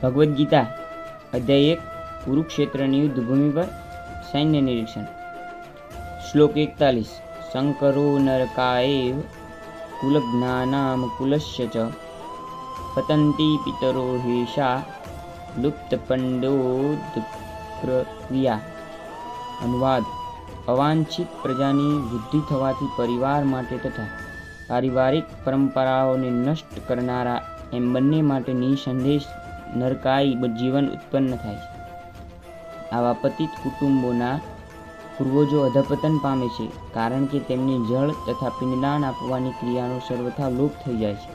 ભગવદ્ ગીતા અધ્યાય 1 કુરુક્ષેત્રની યુદ્ધભૂમિ પર સૈન્ય નિરીક્ષણ. શ્લોક 41. શંકરો નરકાએવ કુલજ્ઞાનામ કુલસ્ય ચ પતંતી પિતરો હેષા લુપ્તપંડોદક્રિયા. અનુવાદ: અવાંછિત પ્રજાની વૃદ્ધિ થવાથી પરિવાર માટે તથા પારિવારિક પરંપરાઓને નષ્ટ કરનારા એમ બંને માટે નિસંદેશ નરકાઈ જીવન ઉત્પન્ન થાય છે. આવા પતિત કુટુંબોના પૂર્વજો અધપતન પામે છે, કારણ કે તેમની જળ તથા પિંડદાન આપવાની ક્રિયાનો સર્વથા લોપ થઈ જાય છે.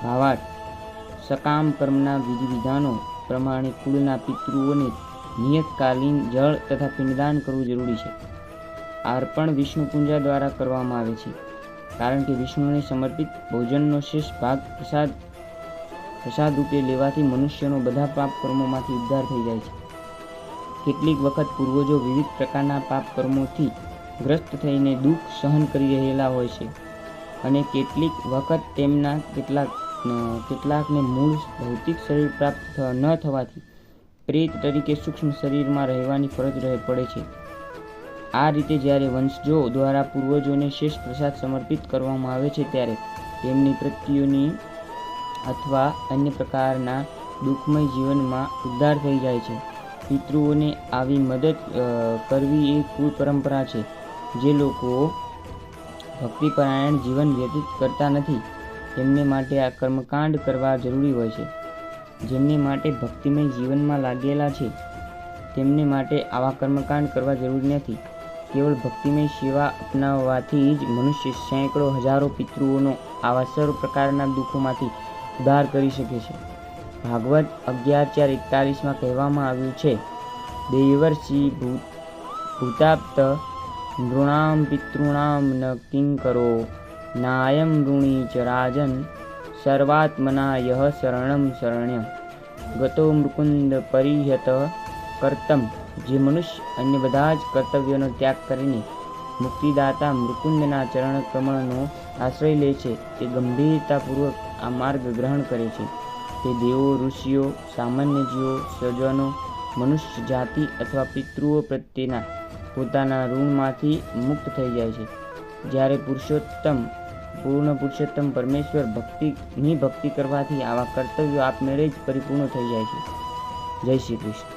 ભાવાર્થ: સકામ કર્મના વિધિ વિધાનો પ્રમાણે કુળના પિતૃઓને નિયતકાલીન જળ તથા પિંડદાન કરવું જરૂરી છે. આ અર્પણ વિષ્ણુ પૂજા દ્વારા કરવામાં આવે છે, કારણ કે વિષ્ણુને સમર્પિત ભોજનનો શેષ ભાગ પ્રસાદ રૂપે લેવાથી મનુષ્યનો બધા પાપ કર્મોમાંથી ઉદ્ધાર થઈ જાય છે. કેટલીક વખત પૂર્વજો વિવિધ પ્રકારના પાપ કર્મોથી ગ્રસ્ત થઈને દુઃખ સહન કરી રહેલા હોય છે, અને કેટલીક વખત તેમના કેટલાકને મૂળ ભૌતિક શરીર પ્રાપ્ત ન થવાથી પ્રેત તરીકે સૂક્ષ્મ શરીરમાં રહેવાની ફરજ પડે છે. આ રીતે જ્યારે વંશજો દ્વારા પૂર્વજોને શેષ પ્રસાદ સમર્પિત કરવામાં આવે છે, ત્યારે તેમની મૃત્યુની અથવા અન્ય પ્રકારના દુઃખમય જીવનમાં ઉદ્ધાર થઈ જાય છે. પિતૃઓને આવી મદદ કરવી એ કુળ પરંપરા છે. જે લોકો ભક્તિપરાયણ જીવન વ્યતીત કરતા નથી, તેમને માટે આ કર્મકાંડ કરવા જરૂરી હોય છે. જેમને માટે ભક્તિમય જીવનમાં લાગેલા છે, તેમને માટે આવા કર્મકાંડ કરવા જરૂરી નથી. કેવળ ભક્તિમય સેવા અપનાવવાથી જ મનુષ્ય સેંકડો હજારો પિતૃઓનો આવા સર્વ પ્રકારના દુઃખોમાંથી ઉદ્ધાર કરી શકે છે. ભાગવત 11:41 કહેવામાં આવ્યું છે: દેવર્ષિ ભૂતાપ્ત નૃણામ પિતॄણામ ન કિંકરો નાયમ ઋણી ચ રાજન સર્વાત્મના યહ શરણમ શરણ્ય ગતો મુકુંદ પરિહત કર્તમ. જે મનુષ્ય અન્ય બધા જ કર્તવ્યોનો ત્યાગ કરીને મુક્તિદાતા મુકુંદના ચરણ કમળનો આશ્રય લે છે, તે ગંભીરતાપૂર્વક આ માર્ગ ગ્રહણ કરે છે. તે દેવો, ઋષિઓ, સામાન્ય જીવો, સજ્જનો, મનુષ્ય જાતિ અથવા પિતૃઓ પ્રત્યેના પોતાના ઋણમાંથી મુક્ત થઈ જાય છે. જ્યારે પૂર્ણ પુરુષોત્તમ પરમેશ્વર ભક્તિ કરવાથી આવા કર્તવ્યો આપમેળે જ પરિપૂર્ણ થઈ જાય છે. જય શ્રી કૃષ્ણ.